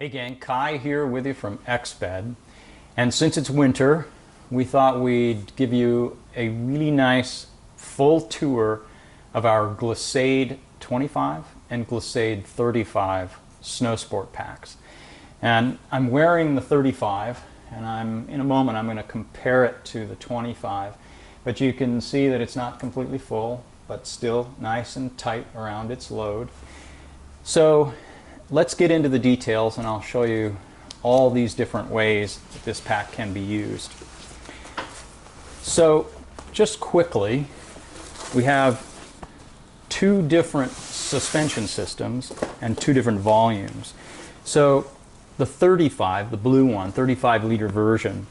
Hey gang, Kai here with you from XBED. And since it's winter, we thought we'd give you a really nice full tour of our Glissade 25 and Glissade 35 snow sport packs. And I'm wearing the 35, and in a moment I'm going to compare it to the 25. But you can see that it's not completely full, but still nice and tight around its load. So let's get into the details, and I'll show you all these different ways that this pack can be used. So just quickly, we have two different suspension systems and two different volumes. So the 35, the blue one, 35-liter version,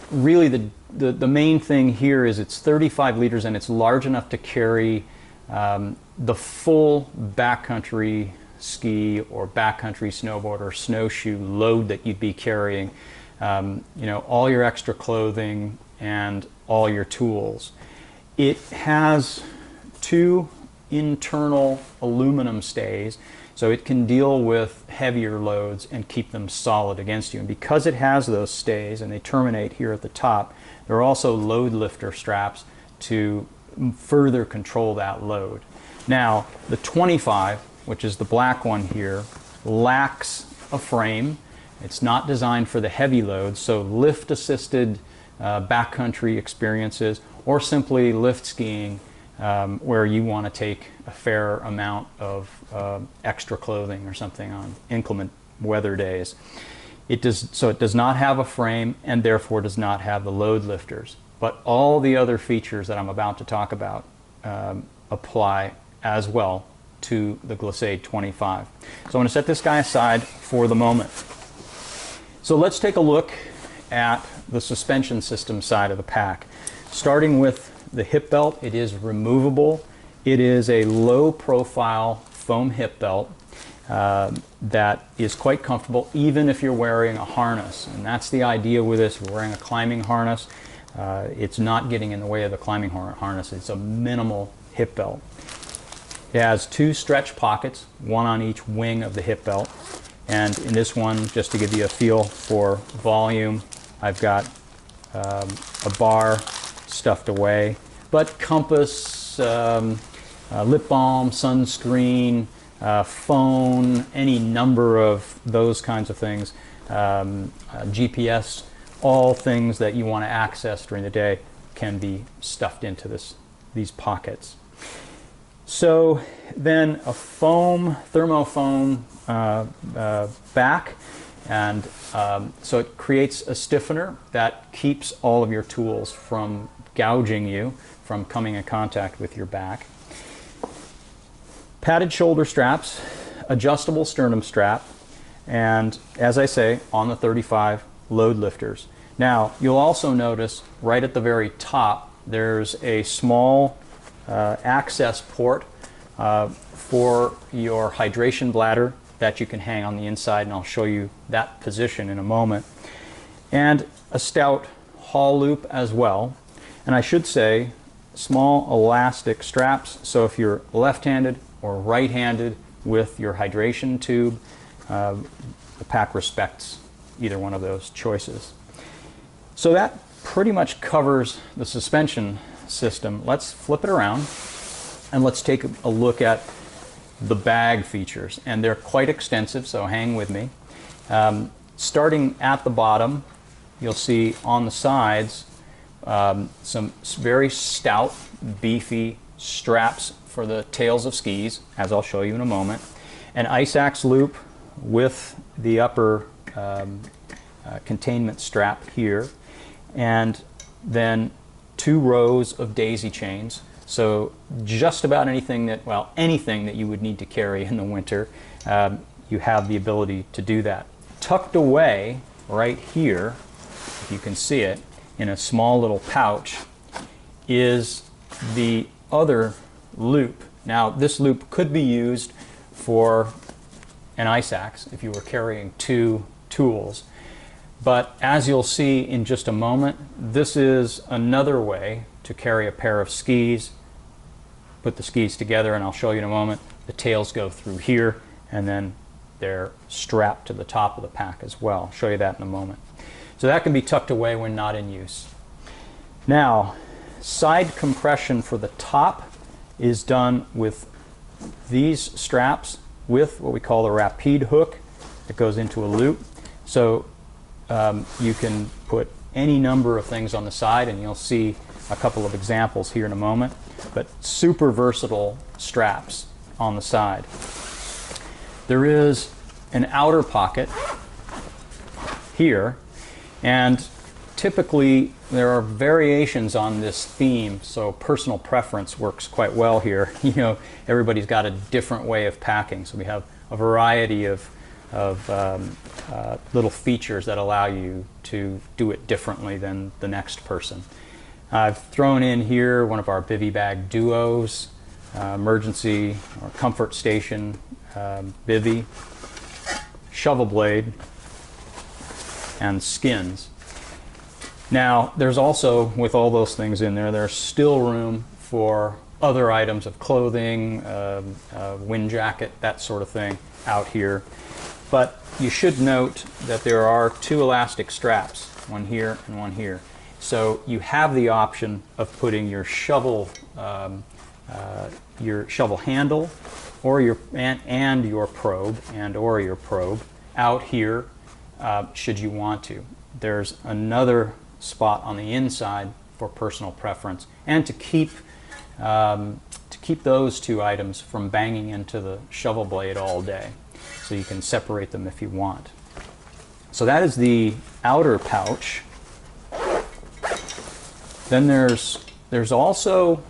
really the main thing here is it's 35 liters and it's large enough to carry the full backcountry ski or backcountry snowboard or snowshoe load that you'd be carrying, all your extra clothing and all your tools. It has two internal aluminum stays, so it can deal with heavier loads and keep them solid against you. And because it has those stays and they terminate here at the top, there are also load lifter straps to further control that load. Now, the 25, which is the black one here, lacks a frame. It's not designed for the heavy loads, so lift-assisted backcountry experiences or simply lift skiing where you want to take a fair amount of extra clothing or something on inclement weather days. It does not have a frame and therefore does not have the load lifters. But all the other features that I'm about to talk about apply as well to the Glissade 25. So I'm going to set this guy aside for the moment. So let's take a look at the suspension system side of the pack. Starting with the hip belt, it is removable. It is a low profile foam hip belt that is quite comfortable even if you're wearing a harness. And that's the idea with this. We're wearing a climbing harness. It's not getting in the way of the climbing harness. It's a minimal hip belt. It has two stretch pockets, one on each wing of the hip belt. And in this one, just to give you a feel for volume, I've got a bar stuffed away. But compass, lip balm, sunscreen, phone, any number of those kinds of things, GPS, all things that you want to access during the day can be stuffed into these pockets. So then a thermofoam back, and so it creates a stiffener that keeps all of your tools from gouging you, from coming in contact with your back. Padded shoulder straps, adjustable sternum strap, and as I say, on the 35, load lifters. Now, you'll also notice right at the very top, there's a small access port for your hydration bladder that you can hang on the inside, and I'll show you that position in a moment. And a stout haul loop as well. And I should say, small elastic straps, so if you're left-handed or right-handed with your hydration tube, the pack respects either one of those choices. So that pretty much covers the suspension system. Let's flip it around and let's take a look at the bag features. And they're quite extensive, so hang with me. Starting at the bottom, you'll see on the sides some very stout, beefy straps for the tails of skis, as I'll show you in a moment. An ice axe loop with the upper containment strap here, and then two rows of daisy chains. So just about anything that you would need to carry in the winter, you have the ability to do that. Tucked away right here, if you can see it, in a small little pouch, is the other loop. Now, this loop could be used for an ice axe if you were carrying two tools. But as you'll see in just a moment, this is another way to carry a pair of skis, put the skis together, and I'll show you in a moment. The tails go through here, and then they're strapped to the top of the pack as well. I'll show you that in a moment. So that can be tucked away when not in use. Now, side compression for the top is done with these straps with what we call the rapide hook that goes into a loop. So you can put any number of things on the side, and you'll see a couple of examples here in a moment, but super versatile straps on the side. There is an outer pocket here, and typically there are variations on this theme, so personal preference works quite well here. You know, everybody's got a different way of packing, so we have a variety of little features that allow you to do it differently than the next person. I've thrown in here one of our Bivy Bag Duos, emergency or comfort station bivy, shovel blade, and skins. Now, there's also, with all those things in there, there's still room for other items of clothing, wind jacket, that sort of thing out here. But you should note that there are two elastic straps, one here and one here. So you have the option of putting your shovel handle or your probe out here should you want to. There's another spot on the inside for personal preference, and to keep those two items from banging into the shovel blade all day. So you can separate them if you want. So that is the outer pouch. Then there's also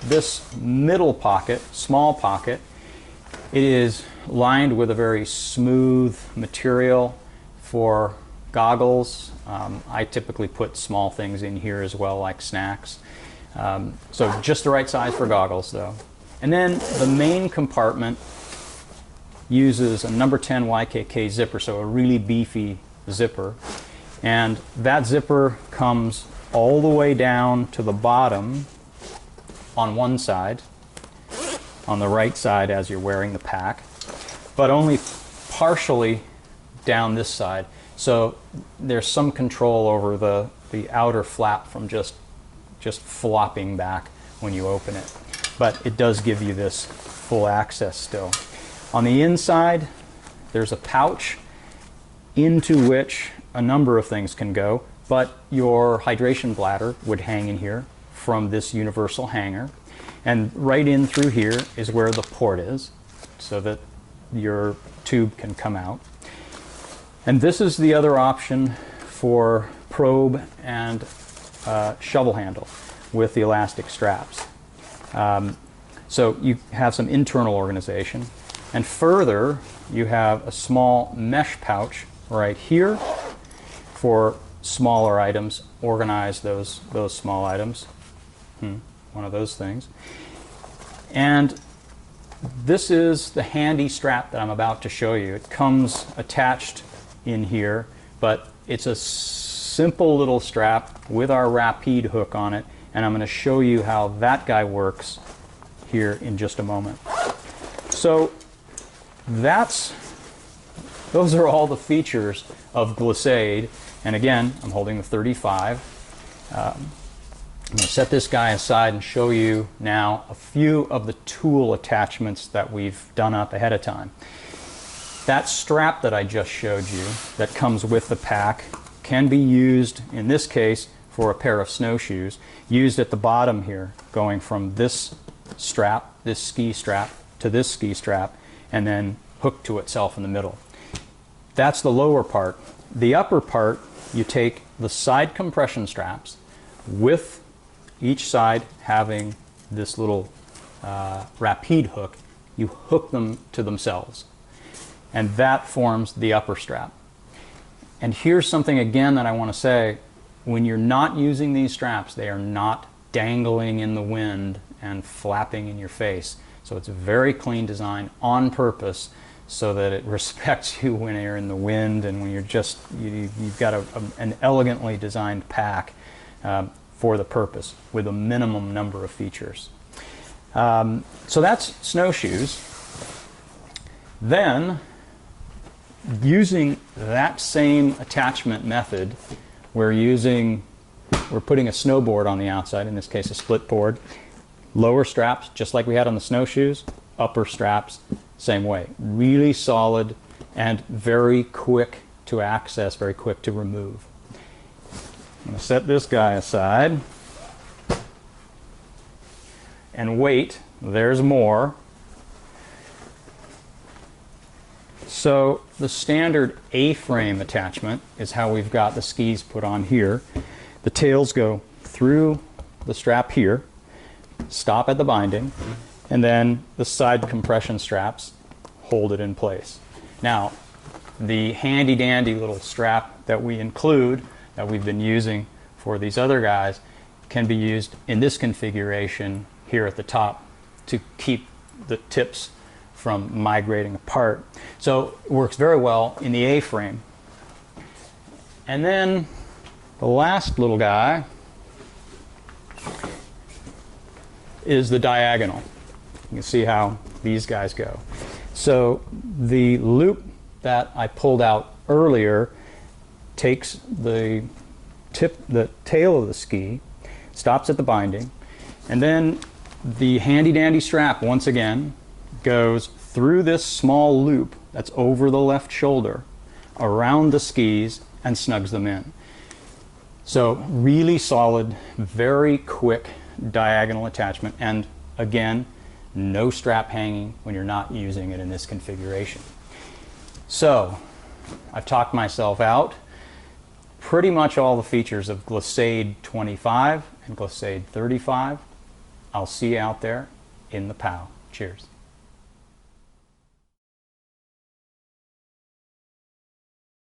this middle pocket, small pocket. It is lined with a very smooth material for goggles. I typically put small things in here as well, like snacks. So just the right size for goggles, though. And then the main compartment uses a number 10 YKK zipper, so a really beefy zipper. And that zipper comes all the way down to the bottom on one side, on the right side as you're wearing the pack, but only partially down this side. So there's some control over the outer flap from just flopping back when you open it. But it does give you this full access still. On the inside, there's a pouch into which a number of things can go, but your hydration bladder would hang in here from this universal hanger. And right in through here is where the port is, so that your tube can come out. And this is the other option for probe and shovel handle with the elastic straps. So you have some internal organization. And further, you have a small mesh pouch right here for smaller items. Organize those small items. One of those things. And this is the handy strap that I'm about to show you. It comes attached in here, but it's a simple little strap with our rapide hook on it, and I'm going to show you how that guy works here in just a moment. So those are all the features of Glissade, and again, I'm holding the 35. I'm going to set this guy aside and show you now a few of the tool attachments that we've done up ahead of time. That strap that I just showed you that comes with the pack can be used, in this case, for a pair of snowshoes, used at the bottom here, going from this strap, this ski strap, to this ski strap, and then hooked to itself in the middle. That's the lower part. The upper part, you take the side compression straps with each side having this little rapide hook. You hook them to themselves, and that forms the upper strap. And here's something again that I want to say. When you're not using these straps, they are not dangling in the wind and flapping in your face. So it's a very clean design on purpose so that it respects you when you're in the wind and when you've got an elegantly designed pack for the purpose with a minimum number of features. So that's snowshoes. Then using that same attachment method, we're putting a snowboard on the outside, in this case a split board. Lower straps, just like we had on the snowshoes. Upper straps, same way. Really solid and very quick to access, very quick to remove. I'm going to set this guy aside and wait. There's more. So the standard A-frame attachment is how we've got the skis put on here. The tails go through the strap here, stop at the binding, and then the side compression straps hold it in place. Now, the handy-dandy little strap that we include, that we've been using for these other guys, can be used in this configuration here at the top to keep the tips from migrating apart. So it works very well in the A-frame. And then the last little guy is the diagonal. You can see how these guys go. So the loop that I pulled out earlier takes the tail of the ski, stops at the binding, and then the handy-dandy strap once again goes through this small loop that's over the left shoulder, around the skis, and snugs them in. So really solid, very quick diagonal attachment, and again, no strap hanging when you're not using it in this configuration. So I've talked myself out. Pretty much all the features of Glissade 25 and Glissade 35. I'll see you out there in the POW. Cheers.